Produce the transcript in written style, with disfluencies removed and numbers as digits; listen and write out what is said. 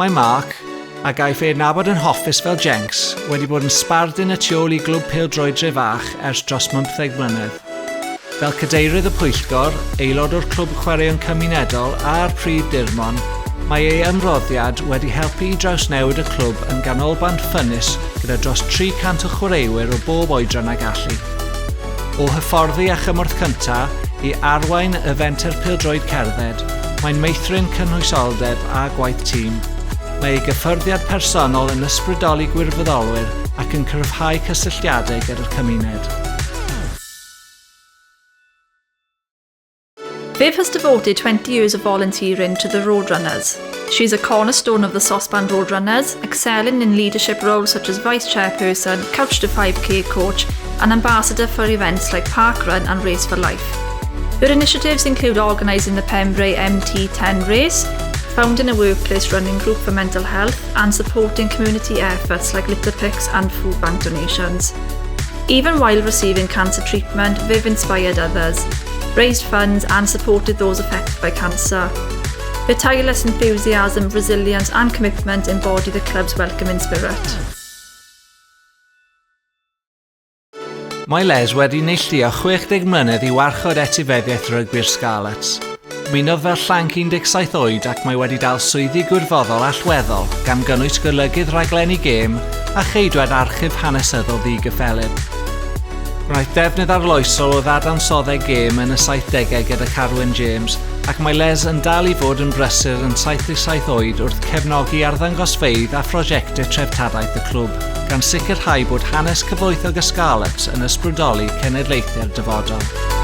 Mae Mark, a gaiff ei adnabod yn hoffus fel Jenks, wedi bod yn sbardun y tu ôl i glwb pêl-droedre fach ers dros 15 mlynedd. Fel cadeirydd y pwyllgor, aelod o'r clwb chwaraeon cymunedol a'r prif dirmon, mae ei ymroddiad wedi helpu i drawsnewid y clwb yn ganolbant ffynus gyda dros 300 o chwaraewyr o bob oedran a gallu. O hyfforddi a chymorth cyntaf i arwain y fenter pêl-droed cerdded, mae'n meithrin cynhwysoldeb a gwaith tîm. Mae ei gyffyrddiad personol yn ysbrydoli gwirfoddolwyr ac yn cryfhau cysylltiadau gyda'r cymuned. Viv has devoted 20 years of volunteering to the Roadrunners. She's a cornerstone of the Saucepan Roadrunners, excelling in leadership roles such as vice chairperson, couch to 5k coach, and ambassador for events like Park Run and Race for Life. Her initiatives include organising the Pembrey MT10 race, founding a workplace running group for mental health, and supporting community efforts like litter picks and food bank donations. Even while receiving cancer treatment, Viv inspired others, raised funds and supported those affected by cancer. Her tireless enthusiasm, resilience and commitment embody the club's welcoming spirit. Mae Les wedi neilltuo 60 mlynedd i warchod etifeddiaeth rygbi'r Scarlets. Ymunodd fel llanc 17 oed ac mae wedi dal swyddi gwirfoddol allweddol gan gynnwys golygydd rhaglenni gêm a cheidwad archif hanesyddol ddi-gyffelyd. Gwnaeth defnydd arloesol o ddadansodau gêm yn y 70au gyda Carwyn James ac mae Les yn dal i fod yn brysur yn 77 oed wrth cefnogi arddangosfeydd a phrosiectau treftadaeth y clwb, gan sicrhau bod hanes cyfoethog y Scarlets yn ysbrydoli cenedlaethau'r dyfodol.